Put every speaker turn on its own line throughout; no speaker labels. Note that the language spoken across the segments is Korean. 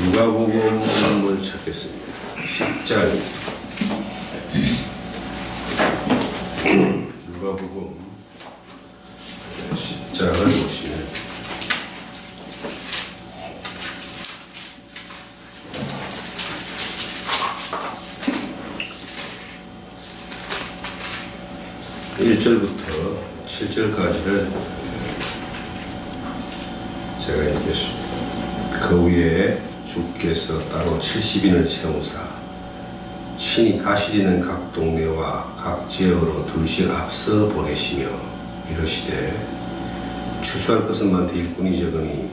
누가복음을 찾겠습니다. 10장 누가복음 10장을 보시면 (1절부터) (7절까지를) 제가 읽겠습니다. 그 위에 주께서 따로 70인을 세우사 친히 가시리는 각 동네와 각 지역으로 둘씩 앞서 보내시며 이르시되 추수할 것은 많되 일꾼이 적으니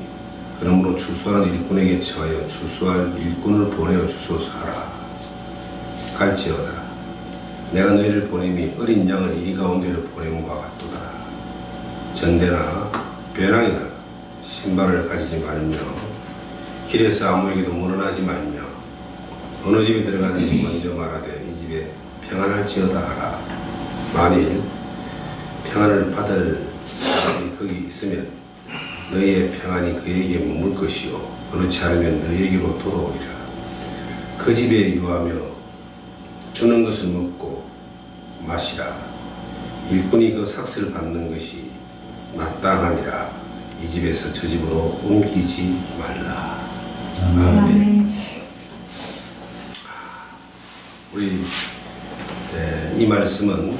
그러므로 추수하는 일꾼에게 처하여 추수할 일꾼을 보내어 주소서 하라. 갈지어다 내가 너희를 보냄이 어린 양을 이리 가운데로 보냄과 같도다. 전대나 배낭이나 신발을 가지지 말며 길에서 아무에게도 물어나지 말며 어느 집에 들어가든지 먼저 말하되 이 집에 평안할지어다 하라. 만일 평안을 받을 사람이 거기 있으면 너희의 평안이 그에게 머물 것이요 그렇지 않으면 너희에게로 돌아오리라. 그 집에 유하며 주는 것을 먹고 마시라. 일꾼이 그 삭슬 받는 것이 마땅하니라. 이 집에서 저 집으로 옮기지 말라. 아멘. 우리 이 말씀은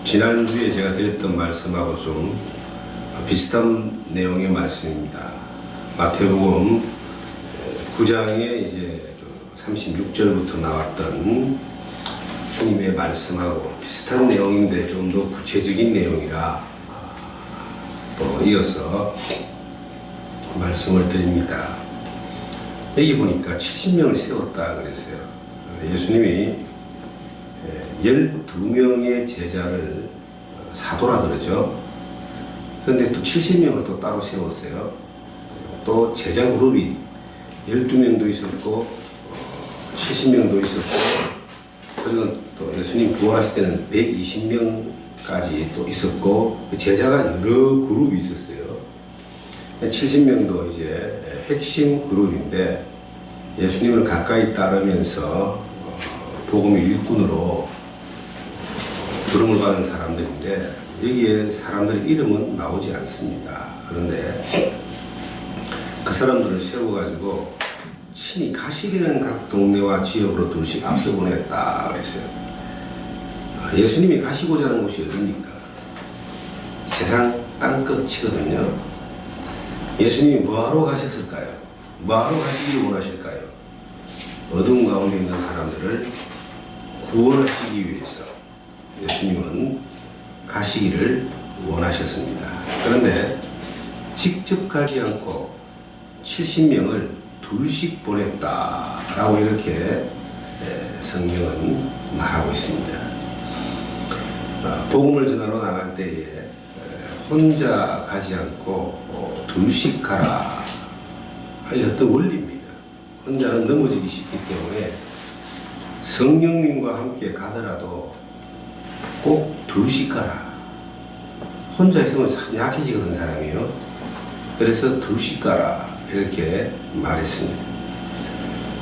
지난주에 제가 드렸던 말씀하고 좀 비슷한 내용의 말씀입니다. 마태복음 9장에 이제 36절부터 나왔던 주님의 말씀하고 비슷한 내용인데 좀 더 구체적인 내용이라 또 이어서 말씀을 드립니다. 여기 보니까 70명을 세웠다 그랬어요. 예수님이 12명의 제자를 사도라 그러죠. 그런데 또 70명을 또 따로 세웠어요. 또 제자 그룹이 12명도 있었고 70명도 있었고 그리고 또 예수님 부활하실 때는 120명까지 또 있었고 제자가 여러 그룹이 있었어요. 70명도 이제 핵심 그룹인데 예수님을 가까이 따르면서 복음의 일꾼으로 부름을 받은 사람들인데 여기에 사람들의 이름은 나오지 않습니다. 그런데 그 사람들을 세워가지고 친히 가시리는 각 동네와 지역으로 둘씩 앞서 보냈다 그랬어요. 예수님이 가시고자 하는 곳이 어딥니까? 세상 땅끝이거든요. 예수님이 뭐하러 가셨을까요? 뭐하러 가시기를 원하실까요? 어둠 가운데 있는 사람들을 구원하시기 위해서 예수님은 가시기를 원하셨습니다. 그런데 직접 가지 않고 70명을 둘씩 보냈다라고 이렇게 성경은 말하고 있습니다. 복음을 전하러 나갈 때에 혼자 가지 않고 둘씩 가라. 어떤 원리입니다. 혼자는 넘어지기 쉽기 때문에 성령님과 함께 가더라도 꼭 둘씩 가라. 혼자 있으면 참 약해지거든 사람이요. 그래서 둘씩 가라 이렇게 말했습니다.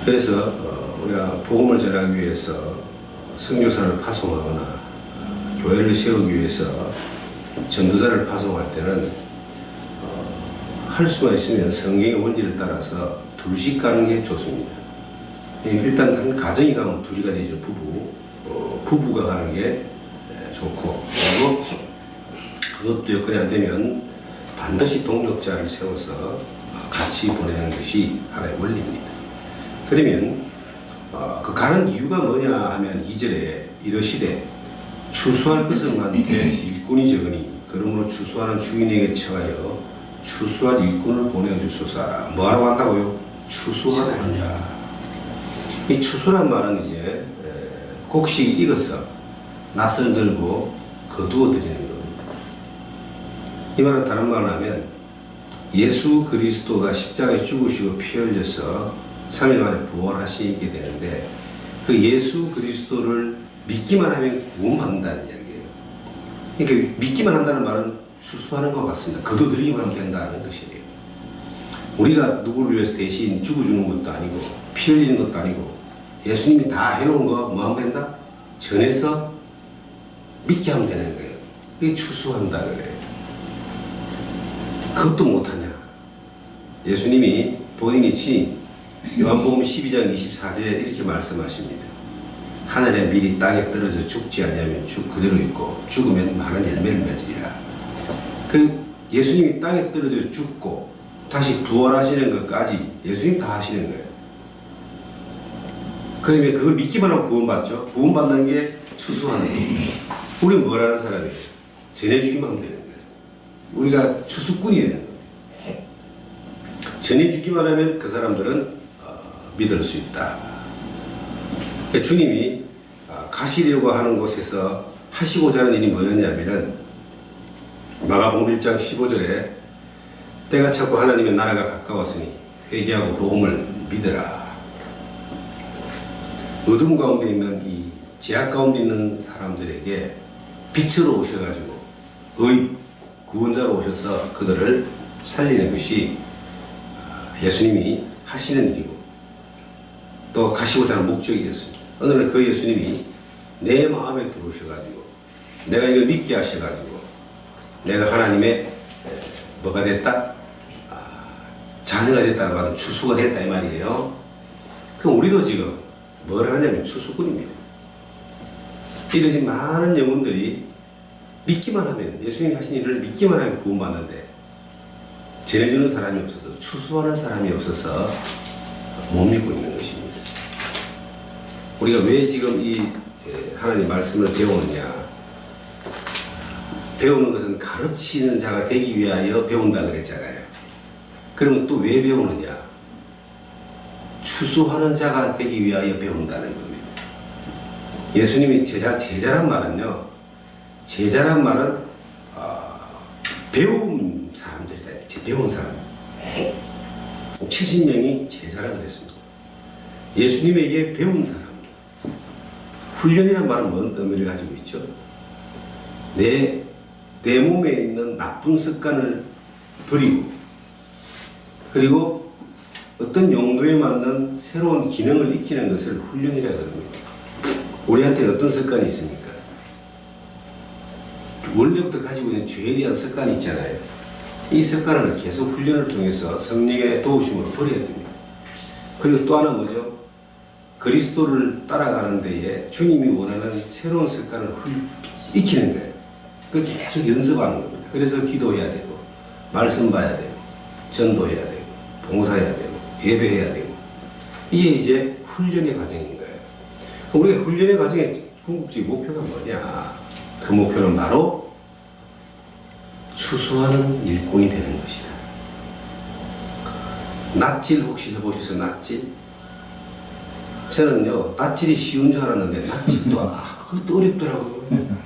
그래서 우리가 복음을 전하기 위해서 선교사를 파송하거나 교회를 세우기 위해서 전도자를 파송할 때는 할 수가 있으면 성경의 원리를 따라서 둘씩 가는 게 좋습니다. 일단 한 가정이 가면 둘이 가 되죠. 부부가 가는 게 좋고 그리고 그것도 여건이 안 되면 반드시 동역자를 세워서 같이 보내는 것이 하나의 원리입니다. 그러면 그 가는 이유가 뭐냐 하면 2절에 이르시되 추수할 것은 많되 일꾼이 적으니 그러므로 추수하는 주인에게 처하여 추수할 일꾼을 보내주소서 하라. 뭐하러 간다고요? 추수하러 간다. 이 추수란 말은 이제 곡식이 익어서 낫을 들고 거두어 드리는 겁니다. 이 말은 다른 말로 하면 예수 그리스도가 십자가에 죽으시고 피 흘려서 3일 만에 부활하시게 되는데 그 예수 그리스도를 믿기만 하면 구원받는다는 이야기예요. 그러니까 믿기만 한다는 말은 추수하는 것 같습니다. 거두드리기만 하면 된다는 것이에요. 우리가 누구를 위해서 대신 죽어주는 것도 아니고 피 흘리는 것도 아니고 예수님이 다 해놓은 거 뭐 하면 된다? 전해서 믿게 하면 되는 거예요. 그게 추수한다 그래요. 그것도 못하냐? 예수님이 본인이 요한복음 12장 24절에 이렇게 말씀하십니다. 하늘의 밀이 땅에 떨어져 죽지 않으면 죽 그대로 있고 죽으면 많은 열매를 맺으리라. 그 예수님이 땅에 떨어져 죽고 다시 부활하시는 것까지 예수님 다 하시는 거예요. 그러면 그걸 믿기만 하면 구원받죠. 구원받는 게 추수하는 거예요. 우리는 뭘 하는 사람이에요? 전해주기만 하면 되는 거예요. 우리가 추수꾼이 되는 거예요. 전해주기만 하면 그 사람들은 믿을 수 있다. 주님이 가시려고 하는 곳에서 하시고자 하는 일이 뭐였냐면은 마가복음 1장 15절에 때가 찼고 하나님의 나라가 가까웠으니 회개하고 복음을 믿으라. 어둠 가운데 있는 이 죄악 가운데 있는 사람들에게 빛으로 오셔가지고 구원자로 오셔서 그들을 살리는 것이 예수님이 하시는 일이고 또 가시고자 하는 목적이었습니다. 어느 날 그 예수님이 내 마음에 들어오셔가지고 내가 이걸 믿게 하셔가지고 내가 하나님의 뭐가 됐다? 자녀가 됐다는 말은 추수가 됐다 이 말이에요. 그럼 우리도 지금 뭘 하냐면 추수꾼입니다. 이러지 많은 영혼들이 믿기만 하면 예수님이 하신 일을 믿기만 하면 구원받는데 전해주는 사람이 없어서 추수하는 사람이 없어서 못 믿고 있는 것입니다. 우리가 왜 지금 이 하나님 말씀을 배우느냐? 배우는 것은 가르치는 자가 되기 위하여 배운다 그랬잖아요. 그러면 또 왜 배우느냐? 추수하는 자가 되기 위하여 배운다는 겁니다. 예수님이 제자란 말은요. 제자란 말은 배운 사람들이다. 배운 사람. 70명이 제자라 그랬습니다. 예수님에게 배운 사람. 훈련이란 말은 뭔 의미를 가지고 있죠? 내 몸에 있는 나쁜 습관을 버리고 그리고 어떤 용도에 맞는 새로운 기능을 익히는 것을 훈련이라고 합니다. 우리한테는 어떤 습관이 있습니까? 원래부터 가지고 있는 죄에 대한 습관이 있잖아요. 이 습관을 계속 훈련을 통해서 성령의 도우심으로 버려야 됩니다. 그리고 또 하나 뭐죠? 그리스도를 따라가는 데에 주님이 원하는 새로운 습관을 익히는 거예요. 그걸 계속 연습하는 겁니다. 그래서 기도해야 되고 말씀 봐야 되고 전도해야 되고 봉사해야 되고 예배해야 되고 이게 이제 훈련의 과정인 거예요. 우리가 훈련의 과정의 궁극적인 목표가 뭐냐? 그 목표는 바로 추수하는 일꾼이 되는 것이다. 낫질 혹시 해보셔서 낫질? 저는요 낫질이 쉬운 줄 알았는데 낫질도 그것도 어렵더라고요.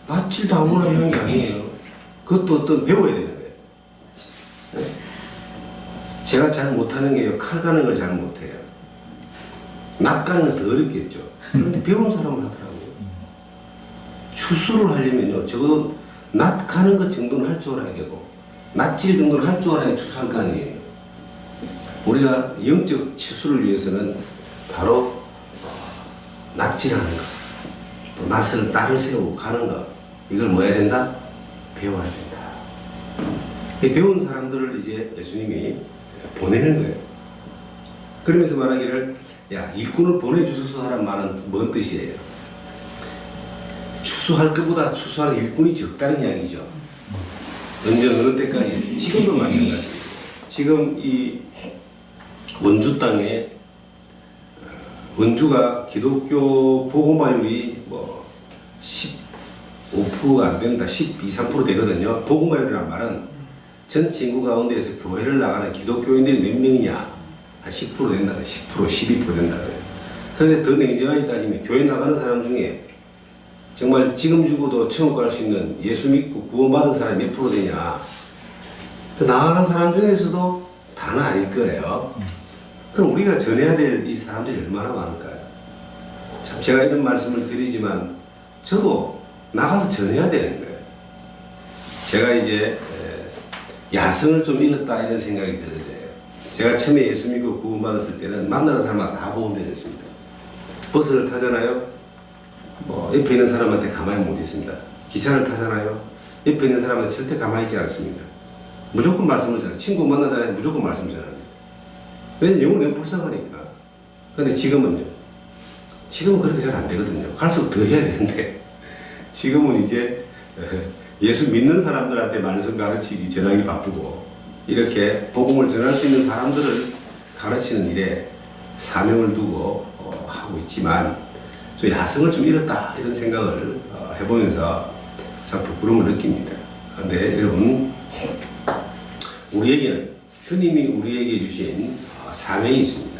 낫질도 아무나 하는 게 아니에요. 그것도 어떤 배워야 되는 거예요. 제가 잘 못하는 게요 칼 가는 걸 잘 못해요. 낫 가는 건 더 어렵겠죠. 그런데 배우는 사람은 하더라고요. 추수를 하려면요 적어도 낫 가는 것 정도는 할 줄 알아야 되고 낫질 정도는 할 줄 알아야 추수할 거 아니에요. 우리가 영적 추수를 위해서는 바로 낫질하는 것, 또 낫을 딸을 세우고 가는 것, 이걸 뭐 해야 된다? 배워야 된다. 이 배운 사람들을 이제 예수님이 보내는 거예요. 그러면서 말하기를 야 일꾼을 보내주소서 하란 말은 뭔 뜻이에요? 추수할 것보다 추수하는 일꾼이 적다는 이야기죠. 언제 어느 때까지? 지금도 마찬가지예요. 지금 이 원주 땅에 원주가 기독교 복음화율이 뭐 15%가 안 된다, 12, 3% 되거든요. 복음화율이란 말은 전체 인구 가운데에서 교회를 나가는 기독교인들이 몇 명이냐? 한 10% 된다, 10%, 12% 된다 그래요. 그런데 더 냉정하게 따지면 교회 나가는 사람 중에 정말 지금 죽어도 천국 갈 수 있는 예수 믿고 구원받은 사람이 몇 프로 되냐? 그 나가는 사람 중에서도 다는 아닐 거예요. 그럼 우리가 전해야 될 이 사람들이 얼마나 많을까요? 참 제가 이런 말씀을 드리지만 저도 나가서 전해야 되는 거예요. 제가 이제 야성을 좀 잃었다 이런 생각이 들어져요. 제가 처음에 예수 믿고 구원받았을 때는 만나는 사람마다 다 보험되었습니다. 버스를 타잖아요. 옆에 있는 사람한테 가만히 못 있습니다. 기차를 타잖아요. 옆에 있는 사람한테 절대 가만히 있지 않습니다. 무조건 말씀을 전해요. 친구 만나잖아요. 무조건 말씀을 전합니다. 왜냐면 영혼이 너무 불쌍하니까. 근데 지금은 그렇게 잘 안 되거든요. 갈수록 더 해야 되는데 지금은 이제 예수 믿는 사람들한테 말씀 가르치기 전하기 바쁘고 이렇게 복음을 전할 수 있는 사람들을 가르치는 일에 사명을 두고 하고 있지만 좀 야성을 좀 잃었다 이런 생각을 해보면서 참 부끄러움을 느낍니다. 그런데 여러분, 우리에게는 주님이 우리에게 주신 사명이 있습니다.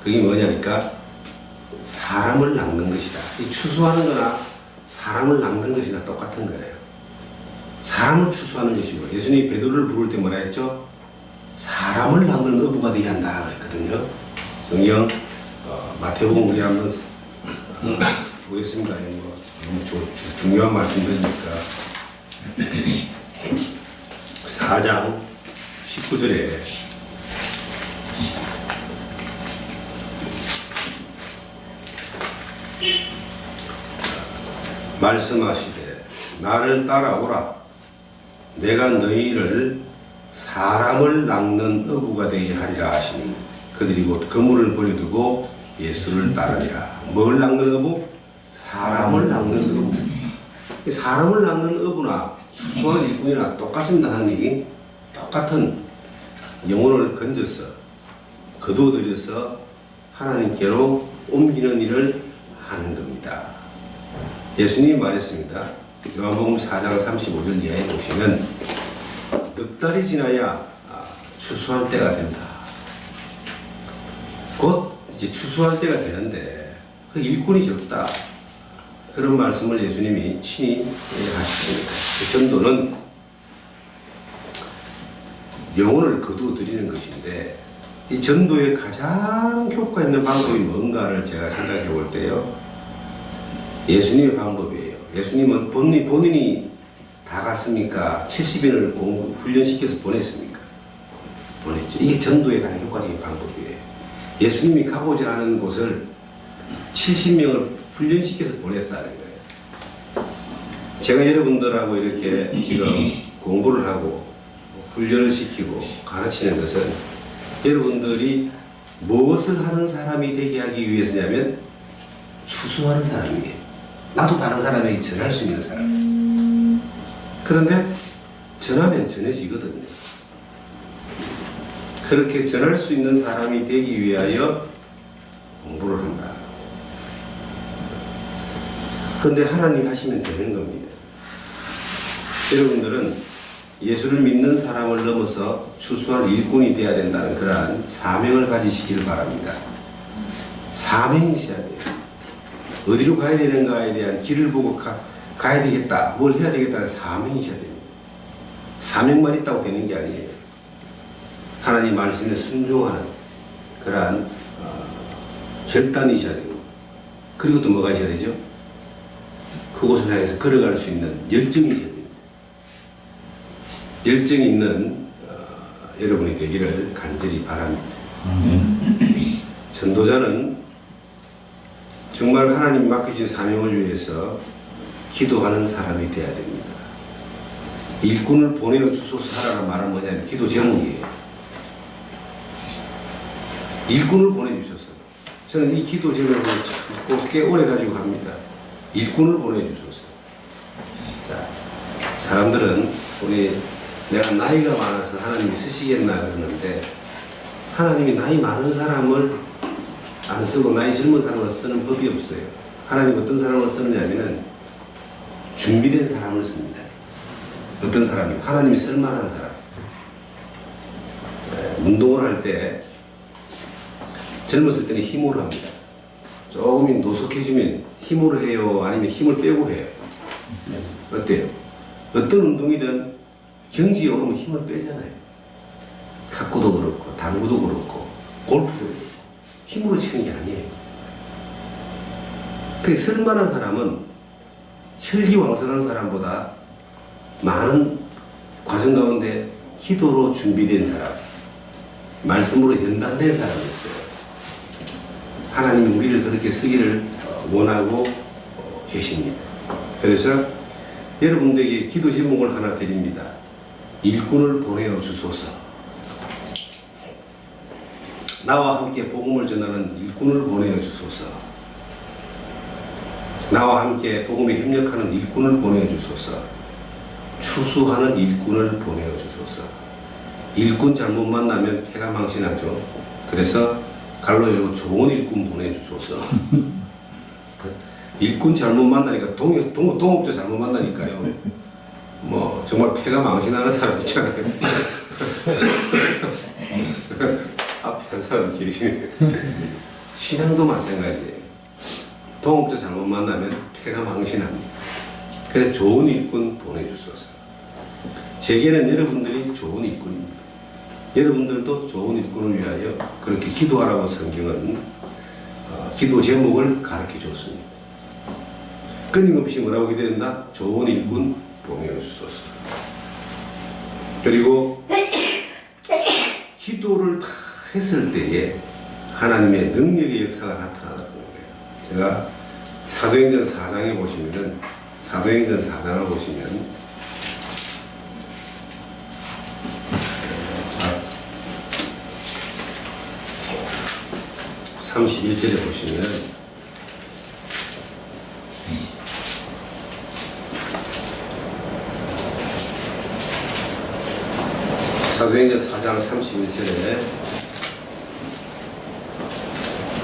그게 뭐냐니까 사람을 낚는 것이다. 이 추수하는 거나 사람을 낚는 것이나 똑같은 거예요. 사람을 추수하는 것이고, 예수님이 베드로를 부를 때 뭐라 했죠? 사람을 낚는 어부가 되게 한다 그랬거든요. 성경 마태복음 우리 한번 보겠습니다. 너무 중요한 말씀드리니까 4장 19절에 말씀하시되 나를 따라오라. 내가 너희를 사람을 낚는 어부가 되게 하리라 하시니 그들이 곧 그물을 버려두고 예수를 따르니라. 뭘 낚는 어부? 사람을 낚는 어부. 사람을 낚는 어부나 추수하는 일꾼이나 똑같습니다. 하나님이 똑같은 영혼을 건져서 거두어들여서 하나님께로 옮기는 일을 하는 겁니다. 예수님이 말했습니다. 요한복음 4장 35절 이하에 보시면 넉 달이 지나야 추수할 때가 된다. 곧 이제 추수할 때가 되는데 그 일꾼이 적다. 그런 말씀을 예수님이 친히 하셨습니다. 그 전도는 영혼을 거두어 드리는 것인데 이 전도의 가장 효과 있는 방법이 뭔가를 제가 생각해 볼 때요. 예수님의 방법이에요. 예수님은 본인이 다 갔습니까? 70인을 훈련시켜서 보냈습니까? 보냈죠. 이게 전도의 가장 효과적인 방법이에요. 예수님이 가고자 하는 곳을 70명을 훈련시켜서 보냈다는 거예요. 제가 여러분들하고 이렇게 지금 공부를 하고 훈련을 시키고 가르치는 것은 여러분들이 무엇을 하는 사람이 되게 하기 위해서냐면 추수하는 사람이에요. 나도 다른 사람에게 전할 수 있는 사람. 그런데 전하면 전해지거든요. 그렇게 전할 수 있는 사람이 되기 위하여 공부를 한다. 그런데 하나님이 하시면 되는 겁니다. 여러분들은 예수를 믿는 사람을 넘어서 추수할 일꾼이 되어야 된다는 그러한 사명을 가지시기를 바랍니다. 사명이 있어야 돼요. 어디로 가야 되는가에 대한 길을 보고 가야 되겠다, 뭘 해야 되겠다는 사명이 있어야 됩니다. 사명만 있다고 되는 게 아니에요. 하나님 말씀에 순종하는 그러한 결단이 있어야 되고, 그리고 또 뭐가 있어야 되죠? 그곳을 향해서 걸어갈 수 있는 열정이 있어야 됩니다. 열정이 있는 여러분이 되기를 간절히 바랍니다. 전도자는 정말 하나님이 맡겨주신 사명을 위해서 기도하는 사람이 되어야 됩니다. 일꾼을 보내어 주소서 하라는 말은 뭐냐면 기도 제목이에요. 일꾼을 보내주셔서, 저는 이 기도 제목을 참 꽤 오래 가지고 갑니다. 일꾼을 보내주소서. 자, 사람들은 내가 나이가 많아서 하나님이 쓰시겠나 그러는데, 하나님이 나이 많은 사람을 안 쓰고 나이 젊은 사람을 쓰는 법이 없어요. 하나님 어떤 사람을 쓰느냐면은 준비된 사람을 씁니다. 어떤 사람이 하나님이 쓸만한 사람. 운동을 할 때 젊었을 때는 힘으로 합니다. 조금 노숙해지면 힘으로 해요? 아니면 힘을 빼고 해요? 어때요? 어떤 운동이든 경지에 오르면 힘을 빼잖아요. 탁구도 그렇고 당구도 그렇고 골프도 그렇고 힘으로 치는 게 아니에요. 그 쓸만한 사람은 혈기왕성한 사람보다 많은 과정 가운데 기도로 준비된 사람, 말씀으로 연단된 사람이었어요. 하나님이 우리를 그렇게 쓰기를 원하고 계십니다. 그래서 여러분들에게 기도 제목을 하나 드립니다. 일꾼을 보내어 주소서. 나와 함께 복음을 전하는 일꾼을 보내어 주소서. 나와 함께 복음에 협력하는 일꾼을 보내어 주소서. 추수하는 일꾼을 보내어 주소서. 일꾼 잘못 만나면 해가 망신하죠. 그래서 갈로 열고 좋은 일꾼 보내주소서. 일꾼 잘못 만나니까 동업자 잘못 만나니까요. 뭐 정말 폐가 망신하는 사람 있잖아요. 앞에 한 사람 계시네. 신앙도 마찬가지예요. 동업자 잘못 만나면 폐가 망신합니다. 그래서 좋은 일꾼 보내주소서. 제게는 여러분들이 좋은 일꾼입니다. 여러분들도 좋은 일꾼을 위하여 그렇게 기도하라고 성경은 기도 제목을 가르쳐 줬습니다. 끊임없이 뭐라고 기도한다? 좋은 일꾼 보내어 주소서. 그리고 기도를 다 했을 때에 하나님의 능력의 역사가 나타나는 거예요. 제가 사도행전 4장에 보시면은 사도행전 4장을 보시면 31절에 보시면 사도행전 4장 31절에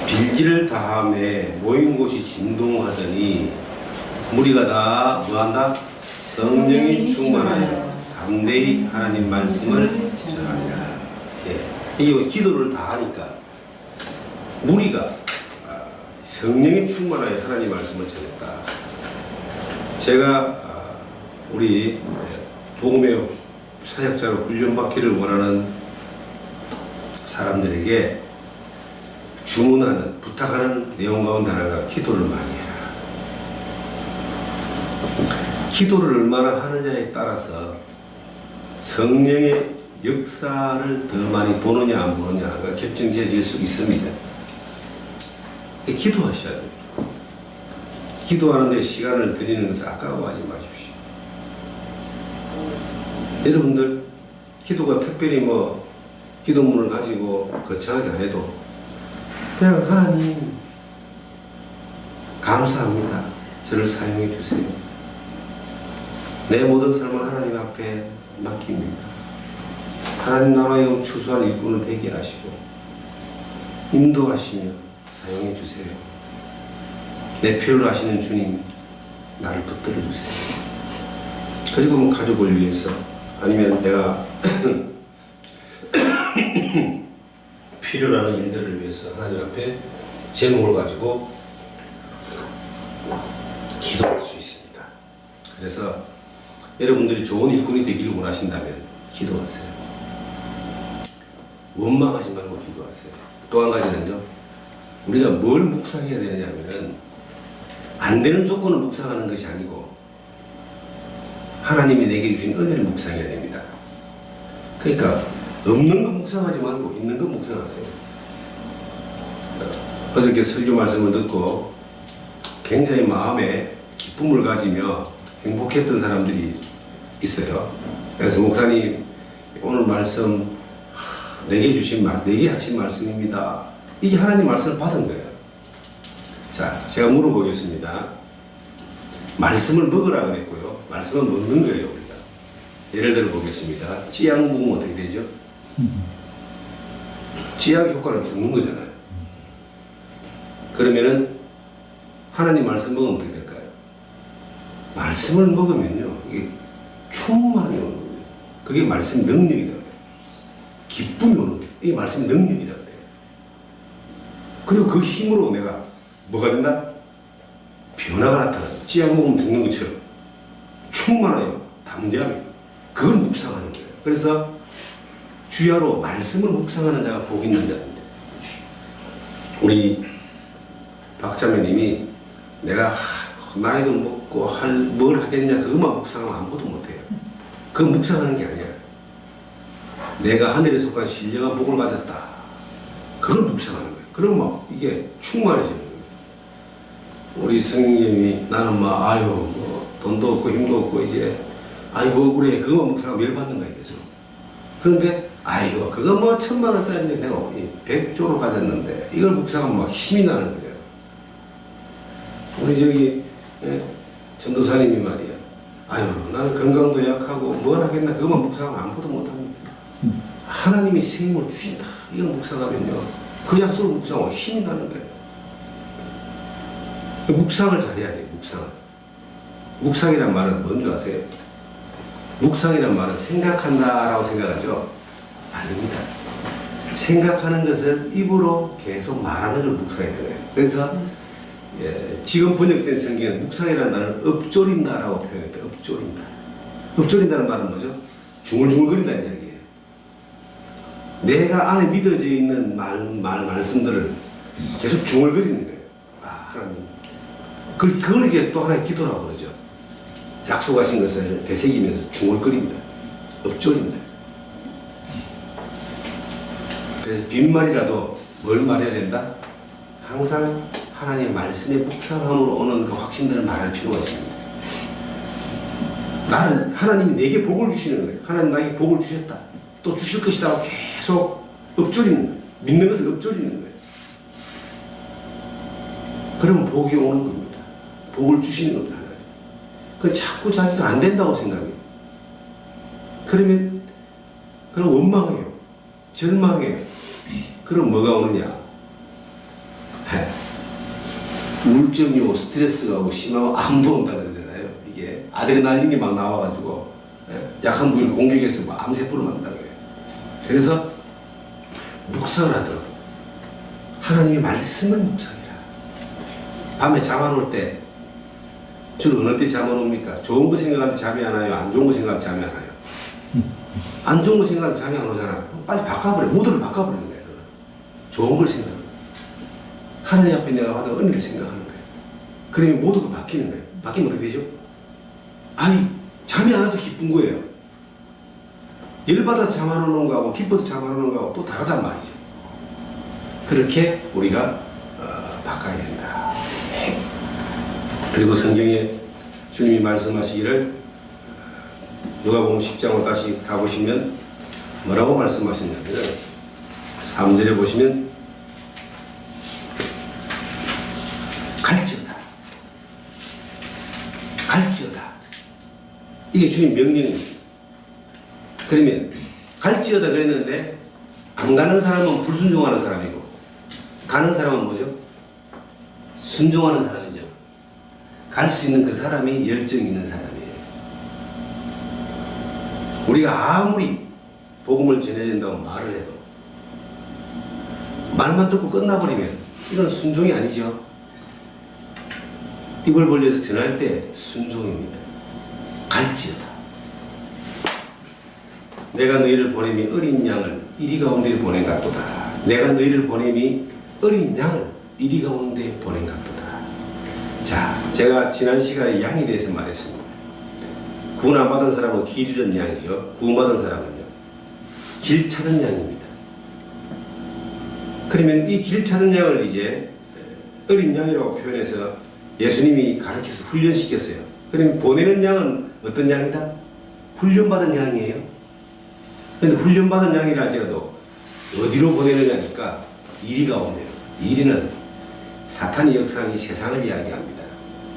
빌기를 다함에 모인 곳이 진동하더니 무리가 다 뭐한다? 성령이 충만하여 담대히 하나님 말씀을 전하리라. 예. 이 기도를 다 하니까 무리가 성령이 충만하여 하나님 말씀을 전했다. 제가 우리 복음의 사역자로 훈련받기를 원하는 사람들에게 주문하는, 부탁하는 내용 가운데 하나가 기도를 많이 해라. 기도를 얼마나 하느냐에 따라서 성령의 역사를 더 많이 보느냐 안 보느냐가 결정지어질 수 있습니다. 기도하셔야 돼요. 기도하는데 시간을 들이는 것을 아까워하지 마십시오. 여러분들 기도가 특별히 뭐 기도문을 가지고 거창하게 안 해도 그냥 하나님 감사합니다. 저를 사용해 주세요. 내 모든 삶을 하나님 앞에 맡깁니다. 하나님 나라의 추수한 일꾼을 되게 하시고 인도하시며 사용해 주세요. 내 필요로 하시는 주님, 나를 붙들어 주세요. 그리고 뭐 가족을 위해서 아니면 내가 필요로 하는 일들을 위해서 하나님 앞에 제목을 가지고 기도할 수 있습니다. 그래서 여러분들이 좋은 일꾼이 되기를 원하신다면 기도하세요. 원망하지 말고 기도하세요. 또 한 가지는요, 우리가 뭘 묵상해야 되느냐 하면은 안 되는 조건을 묵상하는 것이 아니고 하나님이 내게 주신 은혜를 묵상해야 됩니다. 그러니까 없는 거 묵상하지 말고 있는 거 묵상하세요. 어저께 설교 말씀을 듣고 굉장히 마음에 기쁨을 가지며 행복했던 사람들이 있어요. 그래서 목사님 오늘 말씀 내게 하신 말씀입니다. 이게 하나님 말씀을 받은 거예요. 자, 제가 물어보겠습니다. 말씀을 먹으라 그랬고요. 말씀을 먹는 거예요, 우리가. 예를 들어 보겠습니다. 찌약 먹으면 어떻게 되죠? 찌약 효과는 죽는 거잖아요. 그러면은 하나님 말씀 먹으면 어떻게 될까요? 말씀을 먹으면요, 이게 충만히 오는 거예요. 그게 말씀 능력이다. 기쁨이 오는 거예요. 이게 말씀 능력이다. 그리고 그 힘으로 내가 뭐가 된다? 변화가 나타나요. 찌약 먹으면 죽는 것처럼 충만하여 담대하며 그걸 묵상하는 거예요. 그래서 주야로 말씀을 묵상하는 자가 복 있는 자인데, 우리 박자매님이 내가 나이도 먹고 뭘 하겠냐 그것만 묵상하면 아무것도 못해요. 그건 묵상하는 게 아니야. 내가 하늘에 속한 신령한 복을 가졌다. 그걸 묵상하는 거예요. 그럼 막 이게 충만해지는 거예요. 우리 성령님이 나는 막 아유 뭐 돈도 없고 힘도 없고 이제 아이고 그래 그거만 묵상하면 열받는 거예요. 계속. 그런데 아이고 그거 뭐 1000만원짜리인데 내가 100조로 가졌는데 이걸 묵상하면 막 힘이 나는 거죠. 우리 저기 전도사님이 말이야. 아유 나는 건강도 약하고 뭘 하겠나 그것만 묵상하면 아무것도 못합니다. 하나님이 새 힘을 주신다. 이걸 묵상하면요 그 약속을 묵상하면 힘이 나는 거예요. 묵상을 잘해야 돼요. 묵상을. 묵상이란 말은 뭔지 아세요? 묵상이란 말은 생각한다라고 생각하죠? 아닙니다. 생각하는 것을 입으로 계속 말하는 걸 묵상해야 돼요. 그래서 지금 번역된 성경에는 묵상이라는 말은 읊조린다라고 표현했다. 읊조린다. 읊조린다는 말은 뭐죠? 중얼중얼거린다는 이야기예요. 내가 안에 믿어져 있는 말씀들을 계속 중얼거리는 거예요. 아, 하나님. 그걸 이게 또 하나의 기도라고 그러죠. 약속하신 것을 되새기면서 중얼거린다. 읊조린다. 그래서 빈말이라도 뭘 말해야 된다? 항상 하나님의 말씀의 묵상함으로 오는 그 확신들을 말할 필요가 있습니다. 하나님이 내게 복을 주시는 거예요. 하나님 나에게 복을 주셨다. 또 주실 것이다 하고 계속 읊조리는 거예요. 믿는 것을 읊조리는 거예요. 그러면 복이 오는 겁니다. 복을 주시는 겁니다. 하나님. 그건 자꾸 자기가 안 된다고 생각해요. 그러면 원망해요. 절망해요. 그럼 뭐가 오느냐? 우울증이 오고 스트레스가 오고 심하고 암도 온다 그러잖아요. 이게 아드레날린이 막 나와가지고 약한 부위를 공격해서 막 암세포를 만든다 그래요. 그래서 묵상을 하더라도 하나님의 말씀을 묵상해라. 밤에 잠 안 올 때 주로 어느 때 잠 안 옵니까? 좋은 거 생각할 때 잠이 안 와요? 안 좋은 거 생각할 때 잠이 안 와요? 안 좋은 거 생각할 때 잠이 안 오잖아요. 빨리 바꿔버려. 모드를 바꿔버리는 거예요. 좋은 걸 생각하는 거예요. 하나님 앞에 내가 받은 은혜를 생각하는 거예요. 그러면 모두가 바뀌는 거예요. 바뀌면 어떻게 되죠? 아니 잠이 안 와도 기쁜 거예요. 열받아서 잠 안 오는 거하고 기뻐서 잠 안 오는 거하고 또 다르단 말이죠. 그렇게 우리가 바꿔야 된다. 그리고 성경에 주님이 말씀하시기를 누가복음 10장으로 다시 가보시면 뭐라고 말씀하셨냐면 3절에 보시면 갈지어다. 갈지어다. 이게 주님 명령입니다. 그러면 갈지어다 그랬는데 안 가는 사람은 불순종하는 사람이고 가는 사람은 뭐죠? 순종하는 사람이죠. 갈 수 있는 그 사람이 열정이 있는 사람이에요. 우리가 아무리 복음을 전해야 된다고 말을 해도 말만 듣고 끝나버리면 이건 순종이 아니죠. 입을 벌려서 전할 때 순종입니다. 갈지어다. 내가 너희를 보냄이 어린 양을 이리 가운데 보낸 같도다. 내가 너희를 보냄이 어린 양을 이리 가운데 보낸 같도다. 자, 제가 지난 시간에 양에 대해서 말했습니다. 구원 안 받은 사람은 길 잃은 양이죠. 구원 받은 사람은요, 길 찾은 양입니다. 그러면 이 길 찾은 양을 이제 어린 양이라고 표현해서 예수님이 가르쳐서 훈련시켰어요. 그러면 보내는 양은 어떤 양이다? 훈련받은 양이에요. 그런데 훈련받은 양이라 할지라도 어디로 보내느냐니까 이리 가운데요. 이리는 사탄의 역사는 이 세상을 이야기합니다.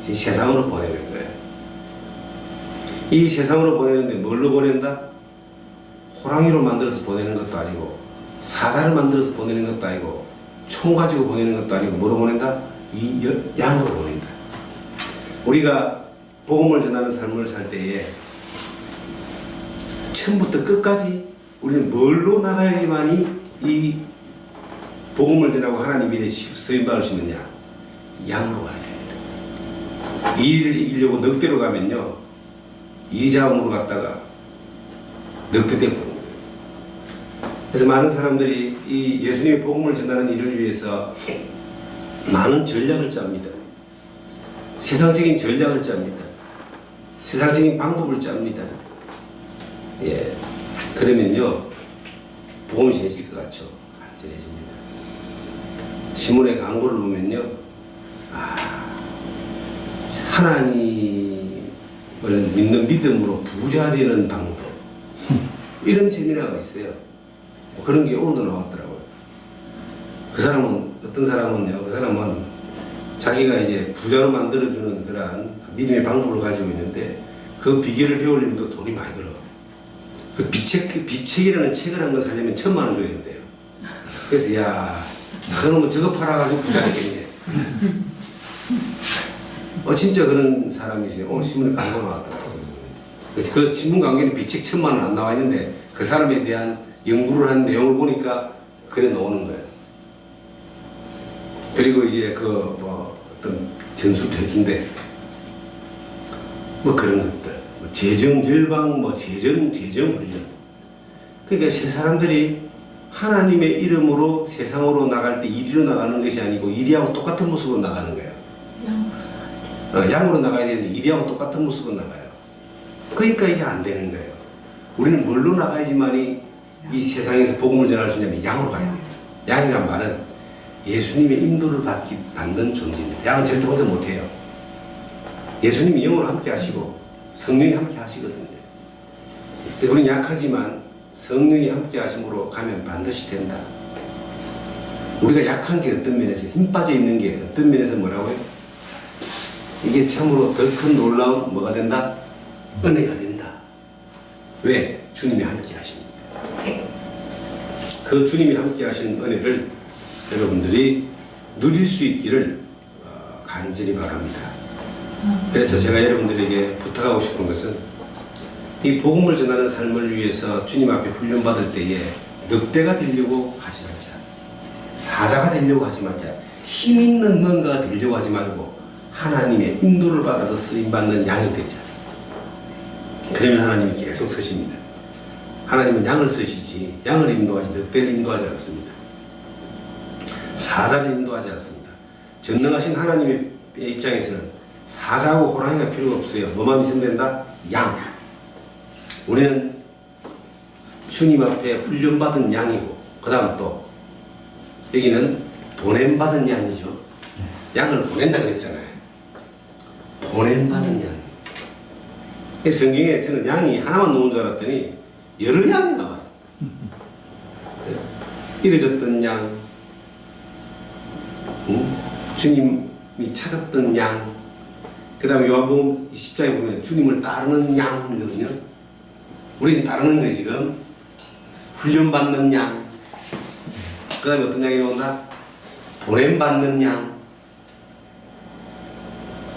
이 세상으로 보내는 거예요. 이 세상으로 보내는데 뭘로 보낸다? 호랑이로 만들어서 보내는 것도 아니고 사자를 만들어서 보내는 것도 아니고 총 가지고 보내는 것도 아니고 뭐로 보낸다? 이 양으로 보낸다. 우리가 복음을 전하는 삶을 살 때에 처음부터 끝까지 우리는 뭘로 나가야지만이 이 복음을 전하고 하나님 일에 쓰임받을 수 있느냐? 양으로 가야 됩니다. 이를 이기려고 넉대로 가면요, 이자음으로 갔다가 넉대 때 부르는 거예요. 그래서 많은 사람들이 이 예수님의 복음을 전하는 일을 위해서 많은 전략을 짭니다. 세상적인 전략을 짭니다. 세상적인 방법을 짭니다. 예. 그러면요, 복음이 전해질 것 같죠? 안 전해집니다. 신문의 광고를 보면요, 하나님을 믿는 믿음으로 부자 되는 방법, 이런 세미나가 있어요. 그런 게 오늘도 나왔더라고요. 그 사람은, 어떤 사람은요, 그 사람은 자기가 이제 부자로 만들어주는 그러한 믿음의 방법을 가지고 있는데, 그 비결을 배우려면 또 돈이 많이 들어. 그 비책이라는 책을 한 거 사려면 1,000만 원 줘야 된대요. 그래서, 야, 저놈은 저거 팔아가지고 부자 되겠네. 진짜 그런 사람이지. 오늘 신문에 광고 나왔더라고요. 그래서 그 신문 광고에는 비책 1,000만 원 안 나와 있는데, 그 사람에 대한 연구를 한 내용을 보니까 그래 나오는 거예요. 그리고 이제 어떤 전수퇴기인데, 그런 것들, 재정 열방, 재정 훈련. 그러니까 세 사람들이 하나님의 이름으로 세상으로 나갈 때 이리로 나가는 것이 아니고 이리하고 똑같은 모습으로 나가는 거예요. 양으로 나가야 되는데 이리하고 똑같은 모습으로 나가요. 그러니까 이게 안 되는 거예요. 우리는 뭘로 나가야지만이 이 세상에서 복음을 전할 수 있냐면 양으로 가야 돼요. 양이란 말은 예수님의 인도를 받는 존재입니다. 양은 절대 혼자 못해요. 예수님이 영으로 함께 하시고 성령이 함께 하시거든요. 우리는 약하지만 성령이 함께 하심으로 가면 반드시 된다. 우리가 약한 게 어떤 면에서, 힘 빠져 있는 게 어떤 면에서 뭐라고요? 이게 참으로 더 큰 놀라운 뭐가 된다? 은혜가 된다. 왜? 주님이 함께 하시니까. 그 주님이 함께 하시는 은혜를 여러분들이 누릴 수 있기를 간절히 바랍니다. 그래서 제가 여러분들에게 부탁하고 싶은 것은, 이 복음을 전하는 삶을 위해서 주님 앞에 훈련받을 때에 늑대가 되려고 하지 말자. 사자가 되려고 하지 말자. 힘 있는 뭔가가 되려고 하지 말고 하나님의 인도를 받아서 쓰임받는 양이 되자. 그러면 하나님이 계속 쓰십니다. 하나님은 양을 쓰시지 양을 인도하지 늑대를 인도하지 않습니다. 사자를 인도하지 않습니다. 전능하신 하나님의 입장에서는 사자하고 호랑이가 필요가 없어요. 뭐만 있으면 된다? 양. 우리는 주님 앞에 훈련받은 양이고, 그 다음 또 여기는 보냄받은 양이죠. 양을 보낸다 그랬잖아요. 보냄받은 양. 성경에 저는 양이 하나만 나온 줄 알았더니 여러 양이 나와요. 잃어졌던 양, 주님이 찾았던 양, 그 다음에 요한복음 10장에 보면 주님을 따르는 양이거든요. 우리는 따르는 거예요, 지금. 훈련받는 양. 그 다음에 어떤 양이 나온다? 보냄받는 양.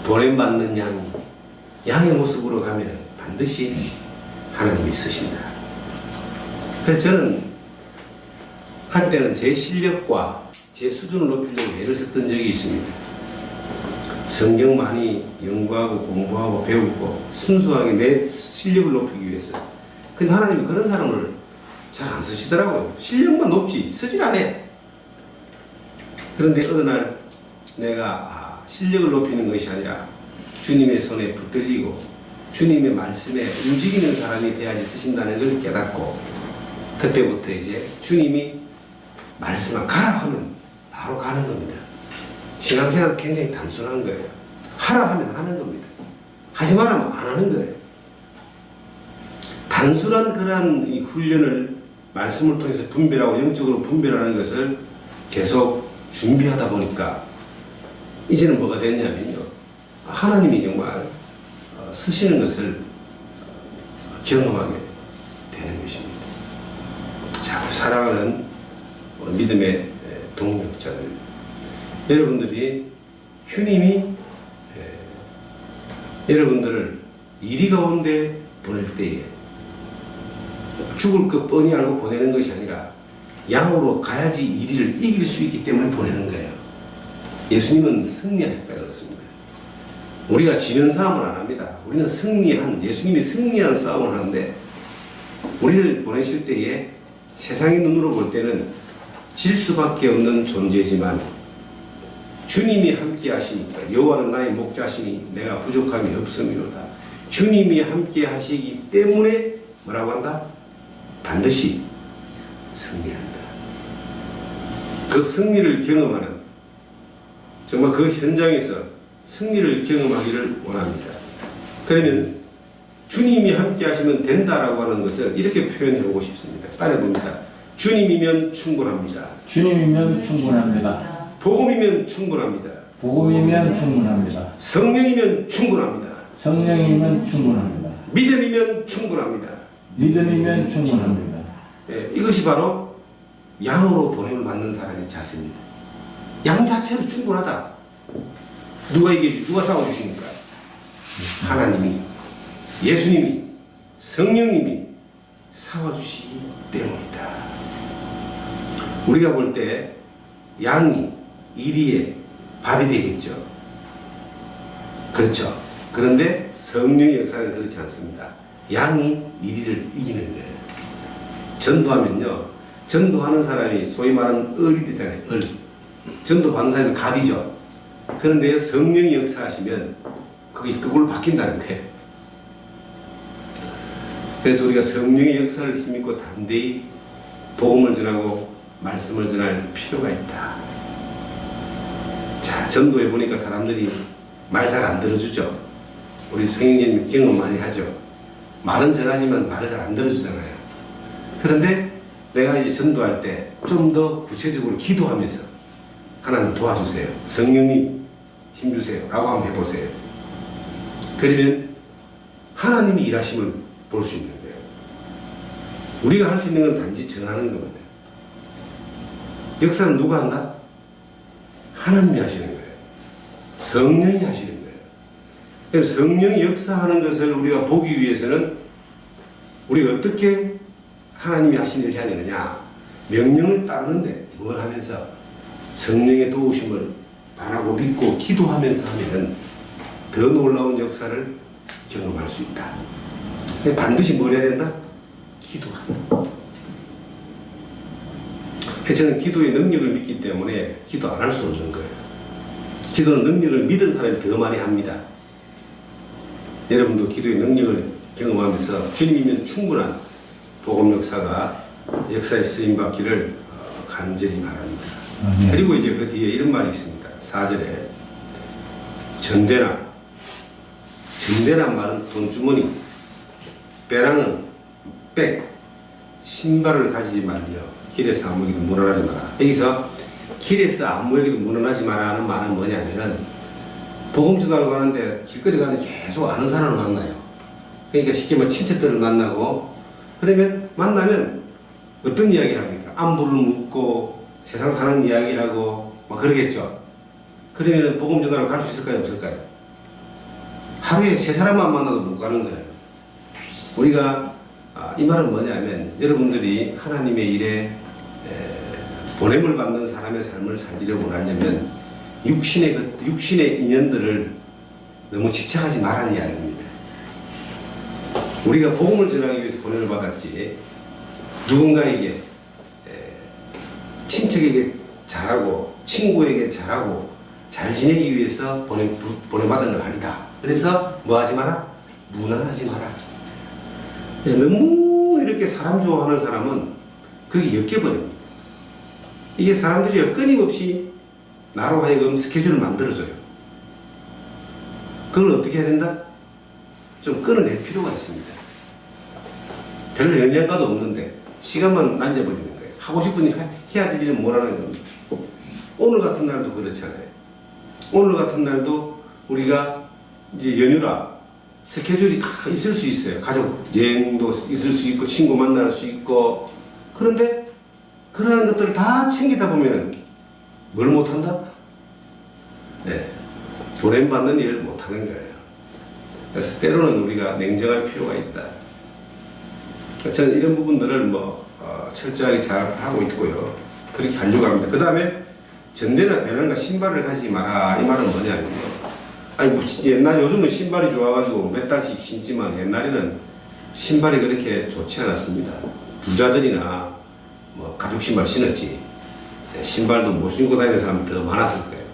보냄받는 양이. 양의 모습으로 가면 반드시 하나님이 쓰신다. 그래서 저는 한때는 제 실력과 제 수준을 높이려고 애를 썼던 적이 있습니다. 성경 많이 연구하고 공부하고 배우고 순수하게 내 실력을 높이기 위해서. 근데 하나님이 그런 사람을 잘 안 쓰시더라고요. 실력만 높지 쓰질 않아. 그런데 어느 날 내가 실력을 높이는 것이 아니라 주님의 손에 붙들리고 주님의 말씀에 움직이는 사람이 돼야지 쓰신다는 걸 깨닫고, 그때부터 이제 주님이 말씀을 가라 하면 바로 가는 겁니다. 신앙생활은 굉장히 단순한 거예요. 하라 하면 하는 겁니다. 하지 말라면 안 하는 거예요. 단순한 그러한 이 훈련을 말씀을 통해서 분별하고 영적으로 분별하는 것을 계속 준비하다 보니까 이제는 뭐가 됐냐면요, 하나님이 정말 쓰시는 것을 경험하게 되는 것입니다. 자, 사랑하는 믿음의 동력자들, 여러분들이 주님이 여러분들을 이리 가운데 보낼 때에 죽을 것 뻔히 알고 보내는 것이 아니라 양으로 가야지 이리를 이길 수 있기 때문에 보내는 거예요. 예수님은 승리하셨다고 그랬습니다. 우리가 지는 싸움을 안 합니다. 우리는 예수님이 승리한 싸움을 하는데, 우리를 보내실 때에 세상의 눈으로 볼 때는 질 수밖에 없는 존재지만 주님이 함께 하시니까, 여호와는 나의 목자시니 내가 부족함이 없음이로다. 주님이 함께 하시기 때문에 뭐라고 한다? 반드시 승리한다. 그 승리를 경험하는, 정말 그 현장에서 승리를 경험하기를 원합니다. 그러면 주님이 함께 하시면 된다라고 하는 것을 이렇게 표현해 보고 싶습니다. 따라봅니다. 주님이면 충분합니다.
주님이면 충분합니다.
복음이면 충분합니다.
복음이면 충분합니다.
성령이면 충분합니다.
성령이면 충분합니다.
믿음이면 충분합니다.
믿음이면 충분합니다.
예, 이것이 바로 양으로 보냄을 받는 사람의 자세입니다. 양 자체로 충분하다. 누가 싸워주십니까? 하나님이, 예수님이, 성령님이 싸워주시기 때문이다. 우리가 볼 때 양이 이리에 밥이 되겠죠. 그렇죠. 그런데 성령의 역사는 그렇지 않습니다. 양이 이리를 이기는 거예요. 전도하면요, 전도하는 사람이 소위 말하는 을이 되잖아요. 을. 전도 받는 사람이 갑이죠. 그런데 성령이 역사하시면 그게 거꾸로 바뀐다는 거예요. 그래서 우리가 성령의 역사를 힘입고 담대히 복음을 전하고 말씀을 전할 필요가 있다. 자, 전도해 보니까 사람들이 말 잘 안 들어주죠. 우리 성령님 경험 많이 하죠. 말은 전하지만 말을 잘 안 들어주잖아요. 그런데 내가 이제 전도할 때 좀 더 구체적으로 기도하면서 하나님 도와주세요, 성령님 힘주세요 라고 한번 해보세요. 그러면 하나님이 일하심을 볼 수 있는 거예요. 우리가 할 수 있는 건 단지 전하는 겁니다. 역사는 누가 한다? 하나님이 하시는 거예요. 성령이 하시는 거예요. 그래서 성령이 역사하는 것을 우리가 보기 위해서는 우리가 어떻게 하나님이 하시는 일을 해야 되느냐? 명령을 따르는데 뭘 하면서? 성령의 도우심을 바라고 믿고 기도하면서 하면 더 놀라운 역사를 경험할 수 있다. 반드시 뭘 해야 된다? 기도한다. 저는 기도의 능력을 믿기 때문에 기도 안 할 수 없는 거예요. 기도는 능력을 믿은 사람이 더 많이 합니다. 여러분도 기도의 능력을 경험하면서 주님이면 충분한 복음 역사가 역사에 쓰임받기를 간절히 바랍니다. 그리고 이제 그 뒤에 이런 말이 있습니다. 4절에 전대나, 전대란 말은 돈주머니, 빼랑은 백, 신발을 가지지 말며 길에서 아무에게도 문안하지 마라. 여기서 길에서 아무에게도 문안하지 마라 하는 말은 뭐냐면은 복음 전하러 가는데 길거리 가는데 계속 아는 사람을 만나요. 그러니까 쉽게 말하면 친척들을 만나고, 그러면 만나면 어떤 이야기를 합니까? 안부를 묻고 세상 사는 이야기를 하고 막 그러겠죠. 그러면 복음 전하러 갈 수 있을까요? 없을까요? 하루에 3사람만 만나도 못 가는 거예요. 우리가 이 말은 뭐냐면 여러분들이 하나님의 일에 보냄을 받는 사람의 삶을 살리려고 하려면 육신의 인연들을 너무 집착하지 말라는 이야기입니다. 우리가 복음을 전하기 위해서 보냄을 받았지, 누군가에게 친척에게 잘하고 친구에게 잘하고 잘 지내기 위해서 보냄받은 건 아니다. 그래서 뭐 하지 마라? 문안하지 마라. 그래서 너무 이렇게 사람 좋아하는 사람은 그게 엮여버립니다. 이게 사람들이 끊임없이 나로 하여금 스케줄을 만들어줘요. 그걸 어떻게 해야 된다? 좀 끊어낼 필요가 있습니다. 별로 영향가도 없는데 시간만 만져버리는 거예요. 하고 싶은 일 해야 될 일은 뭐라는 겁니다. 오늘 같은 날도 그렇잖아요. 오늘 같은 날도 우리가 이제 연휴라 스케줄이 다 있을 수 있어요. 가족 여행도 있을 수 있고 친구 만날 수 있고. 그런데 그러한 것들을 다 챙기다 보면 뭘 못한다? 네, 보냄받는 일을 못하는 거예요. 그래서 때로는 우리가 냉정할 필요가 있다. 저는 이런 부분들을 철저하게 잘 하고 있고요. 그렇게 하려고 합니다. 그 다음에 전대나 배낭과 신발을 가지지 마라. 이 말은 뭐냐면요. 아니, 옛날, 요즘은 신발이 좋아가지고 몇 달씩 신지만 옛날에는 신발이 그렇게 좋지 않았습니다. 부자들이나 가죽 신발 신었지. 신발도 못 신고 다니는 사람이 더 많았을 거예요.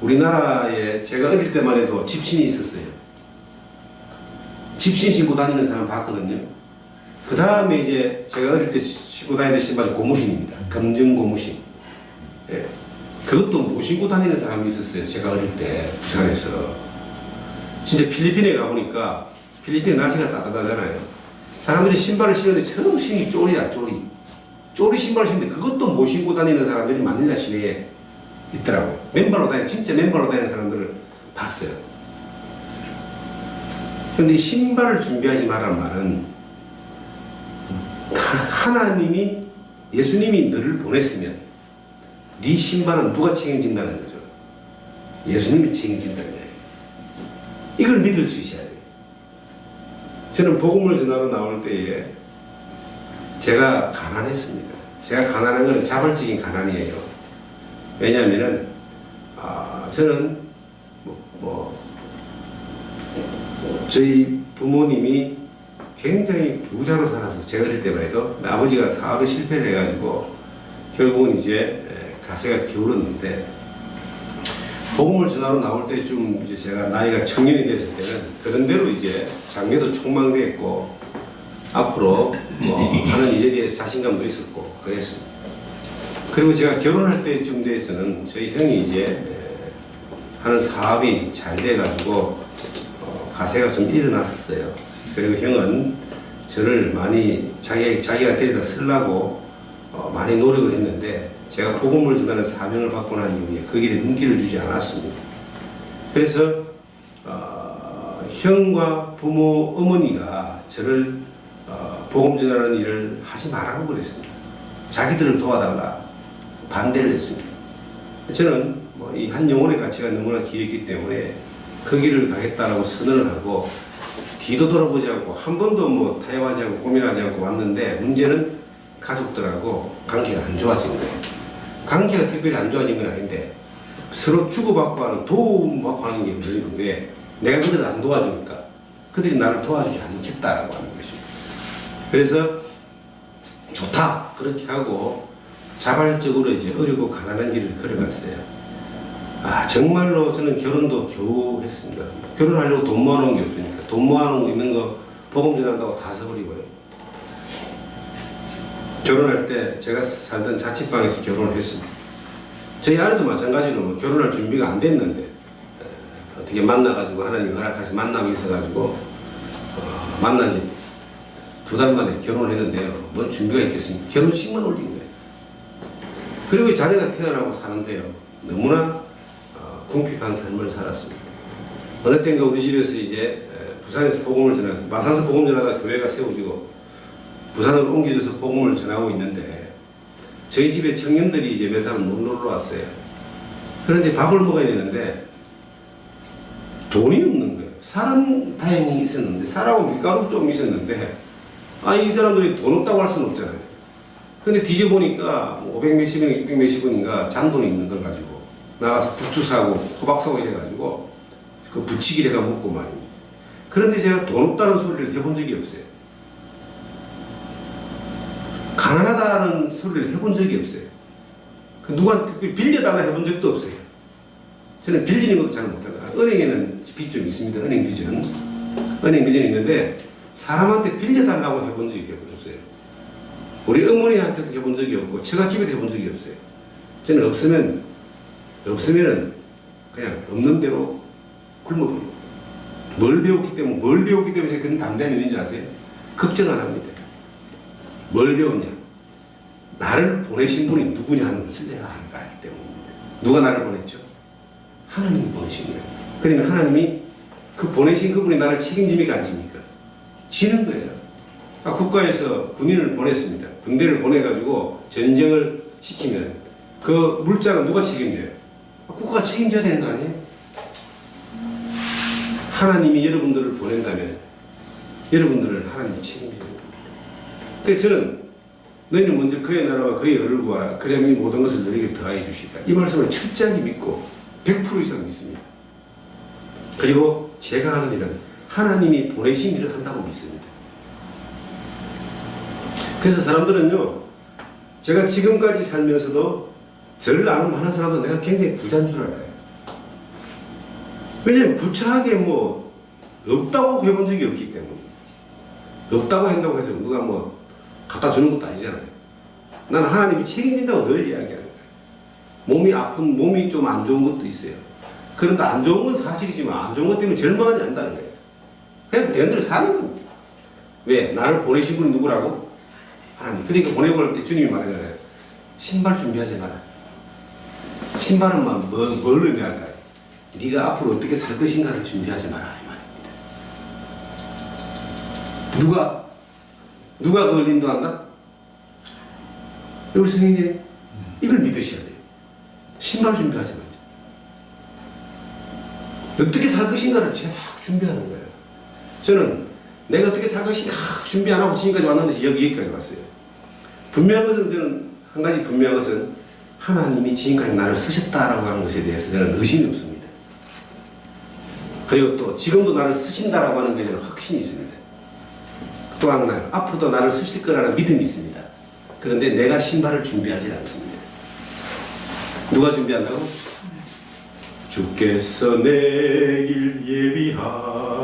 우리나라에 제가 어릴 때만 해도 집신이 있었어요. 집신 신고 다니는 사람 봤거든요. 그 다음에 이제 제가 어릴 때 신고 다니던 신발이 고무신입니다. 검정 고무신. 예. 그것도 못 신고 다니는 사람이 있었어요. 제가 어릴 때 부산에서. 진짜 필리핀에 가보니까 필리핀 날씨가 따뜻하잖아요. 사람들이 신발을 신는데 처음 신기 쪼리야, 쪼리. 쪼리 신발을 신는데 그것도 못 신고 다니는 사람들이 마닐라 시내에 있더라고요. 진짜 맨발로 다니는 사람들을 봤어요. 근데 이 신발을 준비하지 말란 말은 하나님이, 예수님이 너를 보냈으면 네 신발은 누가 책임진다는 거죠? 예수님이 책임진다는 거예요. 이걸 믿을 수 있어야 돼요. 저는 복음을 전하러 나올 때에 제가 가난했습니다. 제가 가난한 건 자발적인 가난이에요. 왜냐하면은 저는 저희 부모님이 굉장히 부자로 살아서 제가 어릴 때만 해도 아버지가 사업에 실패를 해가지고 결국은 이제 가세가 기울었는데, 복음을 전하러 나올 때쯤 이제 제가 나이가 청년이 됐을 때는 그런대로 이제 장래도 촉망됐고 앞으로 하는 일에 대해서 자신감도 있었고 그랬습니다. 그리고 제가 결혼할 때쯤 돼서는 저희 형이 이제 하는 사업이 잘 돼가지고 가세가 좀 일어났었어요. 그리고 형은 저를 많이 자기가 데려다 쓰려고 많이 노력을 했는데, 제가 복음을 전하는 사명을 받고 난 이후에 그 길에 눈길을 주지 않았습니다. 그래서 형과 부모 어머니가 저를 복음 전하는 일을 하지 말라고 그랬습니다. 자기들을 도와달라 반대를 했습니다. 저는 이 한 영혼의 가치가 너무나 귀했기 때문에 그 길을 가겠다라고 선언을 하고 뒤도 돌아보지 않고 한 번도 타협하지 않고 고민하지 않고 왔는데, 문제는 가족들하고 관계가 안 좋아진 거예요. 관계가 특별히 안 좋아진 건 아닌데 서로 주고받고 하는, 도움받고 하는 게 없어진 거예요. 내가 그들을 안 도와주니까 그들이 나를 도와주지 않겠다라고 하는 것입니다. 그래서 좋다 그렇게 하고 자발적으로 이제 어렵고 가난한 길을 걸어갔어요. 정말로 저는 결혼도 겨우 했습니다. 결혼하려고 돈 모아놓은 게 없으니까 돈 모아놓은 거 있는 거 복음 전한다고 다 써버리고요. 결혼할 때 제가 살던 자취방에서 결혼을 했습니다. 저희 아내도 마찬가지로 결혼할 준비가 안 됐는데 어떻게 만나가지고 하나님이 허락하신 만남이 있어가지고 만난 지 2달 만에 결혼을 했는데요. 뭔 준비가 있겠습니까? 결혼식만 올린 거예요. 그리고 자녀가 태어나고 사는데요. 너무나 궁핍한 삶을 살았습니다. 어느 때인가 우리 집에서 이제 부산에서 복음을 전하고, 마산에서 복음 전하다 교회가 세워지고 부산으로 옮겨져서 복음을 전하고 있는데, 저희 집에 청년들이 이제 몇 사람 놀러 왔어요. 그런데 밥을 먹어야 되는데 돈이 없는 거예요. 쌀은 다행히 있었는데, 쌀하고 밀가루 좀 있었는데, 이 사람들이 돈 없다고 할 수는 없잖아요. 근데 뒤져보니까 500 몇십 원, 600 몇십 원인가 잔돈이 있는 걸 가지고 나가서 부추 사고 호박 사고 이래가지고 그 부치기를 해가 먹고 말입니다. 그런데 제가 돈 없다는 소리를 해본 적이 없어요. 가난하다는 소리를 해본 적이 없어요. 누가 특별히 빌려달라 해본 적도 없어요. 저는 빌리는 것도 잘 못합니다. 은행에는 빚 좀 있습니다. 은행 빚은 있는데 사람한테 빌려달라고 해본 적이 없어요. 우리 어머니한테도 해본 적이 없고 처갓집에도 해본 적이 없어요. 저는 없으면은 그냥 없는 대로 굶어버려요. 뭘 배웠기 때문에 제가 그런 담대함이 있는 줄 아세요? 걱정 안 합니다. 뭘 배웠냐? 나를 보내신 분이 누구냐 하는 것을 내가 알기 때문입니다. 누가 나를 보냈죠? 하나님이 보내신 거예요. 그러면 하나님이 그 보내신 그분이 나를 책임집니까 안 집니까? 지는 거예요. 국가에서 군인을 보냈습니다. 군대를 보내가지고 전쟁을 시키면 그 물자는 누가 책임져요? 국가가 책임져야 되는 거 아니에요? 하나님이 여러분들을 보낸다면 여러분들을 하나님이 책임져야 됩니다. 그래서 저는 너희는 먼저 그의 나라와 그의 의를 구하라. 그러면 이 모든 것을 너희에게 더하여 주시리라. 이 말씀을 철저하게 믿고 100% 이상 믿습니다. 그리고 제가 하는 일은 하나님이 보내신 일을 한다고 믿습니다. 그래서 사람들은요, 제가 지금까지 살면서도 저를 아는 많은 사람도 내가 굉장히 부자인 줄 알아요. 왜냐면 부차하게 없다고 해본 적이 없기 때문에. 없다고 한다고 해서 누가 뭐 갖다 주는 것도 아니잖아요. 나는 하나님이 책임진다고 늘 이야기하는 거예요. 몸이 아픈, 몸이 좀 안 좋은 것도 있어요. 그런데 안 좋은 건 사실이지만 안 좋은 것 때문에 절망하지 않는다는 거예요. 그냥 되는 대로 사는 겁니다. 왜? 나를 보내신 분이 누구라고? 하나님. 그러니까 보내볼 때 주님이 말하잖아요. 신발 준비하지 마라. 신발은 뭘 의미할까요? 네가 앞으로 어떻게 살 것인가를 준비하지 마라 이 말입니다. 누가 그걸 인도한다? 우리 선생님 이걸 믿으셔야 돼요. 신발 준비하지 말자. 어떻게 살 것인가를 제가 자꾸 준비하는 거예요. 저는 내가 어떻게 살 것인가 준비 안 하고 지금까지 왔는데 여기까지 왔어요. 분명한 것은 저는 한 가지 분명한 것은 하나님이 지금까지 나를 쓰셨다라고 하는 것에 대해서 저는 의심이 없습니다. 그리고 또 지금도 나를 쓰신다라고 하는 것에 대한 확신이 있습니다. 또 하나 앞으로도 나를 쓰실 거라는 믿음이 있습니다. 그런데 내가 신발을 준비하지 않습니다. 누가 준비한다고? 주께서 내 길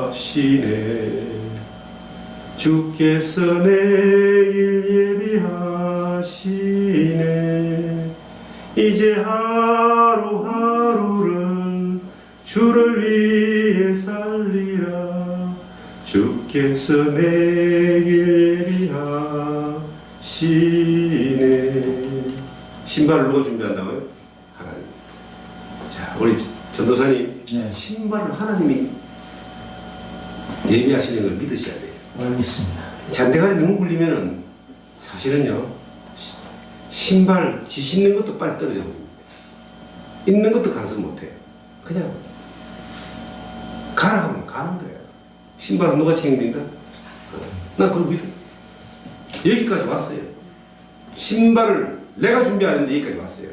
예비하시네. 주께서 내 길 예비하시네. 이제 하루하루를 주를 위해 살리라. 주께서 내 길 예비하시네. 신발을 누가 준비한다고요? 하나님. 자, 우리 전도사님,
네.
신발을 하나님이 예비하시는 걸 믿으셔야 돼요.
알겠습니다.
잔대가리 너무 굴리면은 사실은요, 신발 씻는 것도 빨리 떨어져 버립니다. 있는 것도 간섭 못해요. 그냥 가라 하면 가는 거예요. 신발은 누가 책임진다? 난 그걸 믿어. 여기까지 왔어요. 신발을 내가 준비하는데 여기까지 왔어요.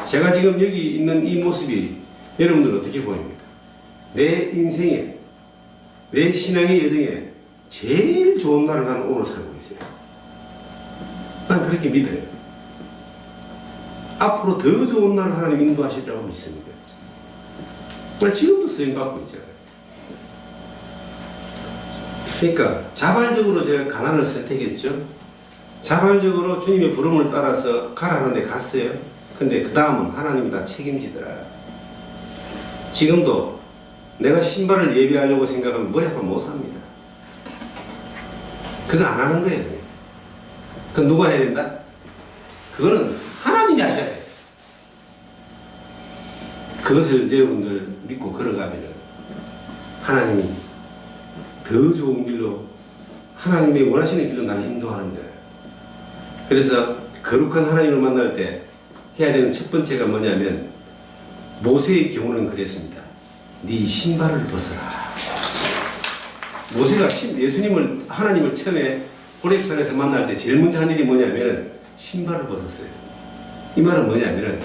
제가 지금 여기 있는 이 모습이 여러분들 어떻게 보입니까? 내 인생에, 내 신앙의 여정에 제일 좋은 날을 나는 오늘 살고 있어요. 난 그렇게 믿어요. 앞으로 더 좋은 날을 하나님 인도하시리라고 믿습니다. 난 지금도 쓰임받고 있잖아요. 그러니까 자발적으로 제가 가난을 선택했죠. 자발적으로 주님의 부름을 따라서 가라는 데 갔어요. 근데 그 다음은 하나님이 다 책임지더라. 지금도 내가 신발을 예비하려고 생각하면 머리 아파 못 삽니다. 그거 안 하는 거예요. 그건 누가 해야 된다? 그거는 하나님이 하셔야 돼요. 그것을 여러분들 믿고 걸어가면 하나님이 더 좋은 길로, 하나님이 원하시는 길로 나를 인도하는 거예요. 그래서 거룩한 하나님을 만날 때 해야 되는 첫 번째가 뭐냐면, 모세의 경우는 그랬습니다. 네 신발을 벗어라. 모세가 예수님을, 하나님을 처음에 호렙산에서 만날 때 제일 먼저 한 일이 뭐냐면 신발을 벗었어요. 이 말은 뭐냐면은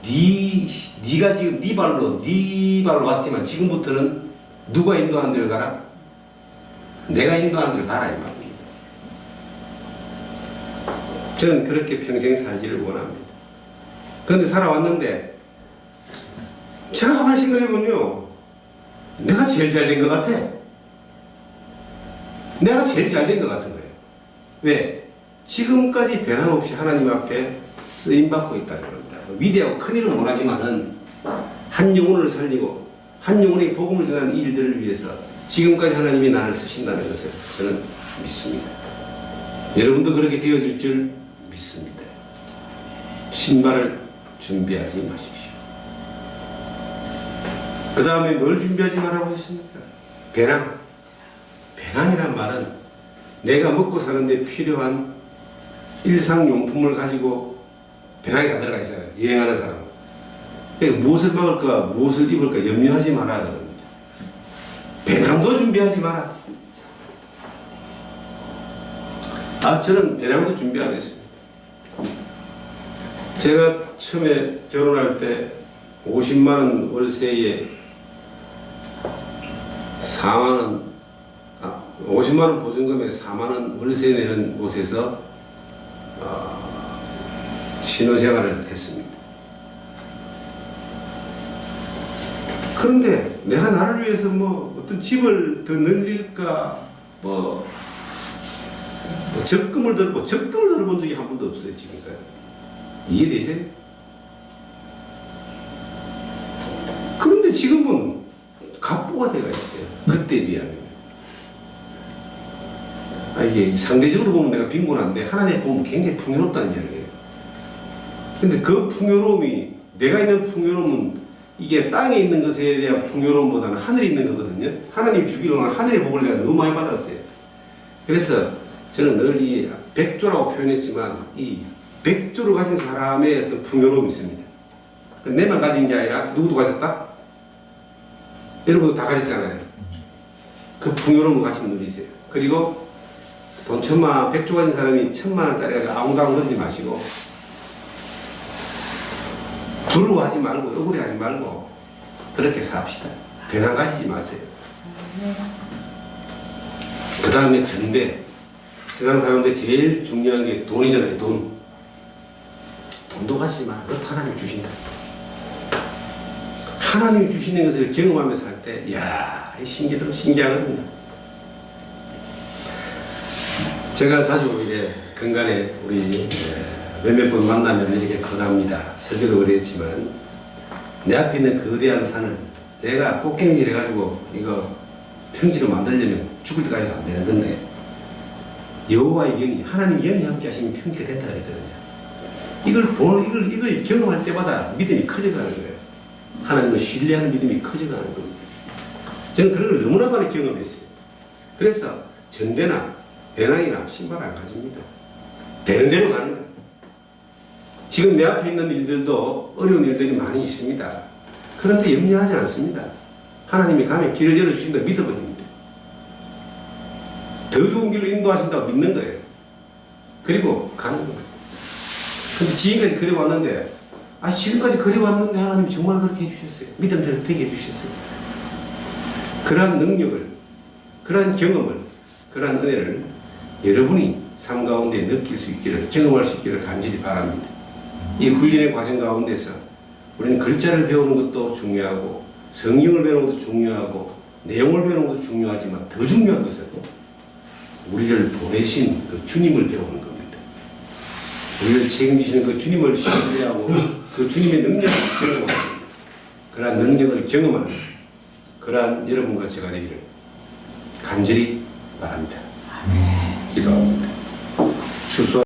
네가 지금 네 발로 왔지만 지금부터는 누가 인도하는 데를 가라? 내가 인도하는 데를 가라 이 말입니다. 저는 그렇게 평생 살기를 원합니다. 그런데 살아왔는데 제가 가만히 생각해보면요, 내가 제일 잘 된 것 같아. 내가 제일 잘 된 것 같은 거예요. 왜? 지금까지 변함없이 하나님 앞에 쓰임받고 있다는 겁니다. 위대하고 큰 일은 못하지만은 한 영혼을 살리고 한 영혼의 복음을 전하는 일들을 위해서 지금까지 하나님이 나를 쓰신다는 것을 저는 믿습니다. 여러분도 그렇게 되어질 줄 믿습니다. 신발을 준비하지 마십시오. 그 다음에 뭘 준비하지 말라고 했습니까? 배낭. 배낭이란 말은 내가 먹고 사는데 필요한 일상용품을 가지고 배낭에 다 들어가 있잖아요. 여행하는 사람. 그러니까 무엇을 먹을까, 무엇을 입을까 염려하지 마라 그럽니다. 배낭도 준비하지 마라. 저는 배낭도 준비 안 했습니다. 제가 처음에 결혼할 때 50만원 월세에 50만원 보증금에 4만원 월세 내는 곳에서 신혼생활을 했습니다. 그런데 내가 나를 위해서 뭐 어떤 집을 더 늘릴까, 뭐 적금을 들어본 적이 한 번도 없어요 지금까지. 이해되세요? 그런데 지금은 갑부가 되어 있어요. 그때에 비하면. 이게 상대적으로 보면 내가 빈곤한데 하나님 보면 굉장히 풍요롭다는 이야기예요. 근데 그 풍요로움이, 내가 있는 풍요로움은 이게 땅에 있는 것에 대한 풍요로움보다는 하늘에 있는 거거든요. 하나님 주기로는 하늘의 복을 내가 너무 많이 받았어요. 그래서 저는 늘 이 백조라고 표현했지만 이 백조를 가진 사람의 어떤 풍요로움이 있습니다. 내만 가진 게 아니라 누구도 가졌다? 여러분도 다 가졌잖아요. 그 풍요로움을 같이 누리세요. 그리고 돈 1000만, 백조 가진 사람이 1000만원짜리 가지고 아웅다웅 거리지 마시고 부러워하지 말고 억울해하지 말고 그렇게 삽시다. 배낭 가지지 마세요. 그 다음에 전대. 세상 사람들 제일 중요한 게 돈이잖아요. 돈도 가지지 마. 그것도 하나님이 주신다. 하나님이 주시는 것을 경험하면서 할 때, 이야, 신기하거든요. 제가 자주 이제 근간에 우리 몇몇 번 만나면 이렇게 권합니다. 설교도 그랬지만, 내 앞에 있는 거대한 산을 내가 꽃갱이를 해가지고 이거 평지로 만들려면 죽을 때까지 안 되는 건데, 여호와의 영이, 하나님 영이 함께 하시면 평지가 된다 그랬거든요. 이걸 경험할 때마다 믿음이 커져가는 거예요. 하나님을 신뢰하는 믿음이 커져가는 겁니다. 저는 그런 걸 너무나 많이 경험했어요. 그래서 전대나 배낭이나 신발 안 가집니다. 되는 대로 가는 거예요. 지금 내 앞에 있는 일들도 어려운 일들이 많이 있습니다. 그런데 염려하지 않습니다. 하나님이 가면 길을 열어주신다 믿어버립니다. 더 좋은 길로 인도하신다고 믿는 거예요. 그리고 가는 거예요. 근데 지금까지 그래왔는데, 지금까지 그래왔는데 하나님이 정말 그렇게 해주셨어요. 믿음대로 되게 해주셨어요. 그러한 능력을, 그러한 경험을, 그러한 은혜를 여러분이 삶 가운데 느낄 수 있기를, 경험할 수 있기를 간절히 바랍니다. 이 훈련의 과정 가운데서 우리는 글자를 배우는 것도 중요하고, 성경을 배우는 것도 중요하고, 내용을 배우는 것도 중요하지만 더 중요한 것은 우리를 보내신 그 주님을 배우는 겁니다. 우리를 책임지시는 그 주님을 신뢰하고 그 주님의 능력을 경험하는, 그러한 능력을 경험하는 그러한 여러분과 제가 되기를 간절히 바랍니다. 기도합니다. 주소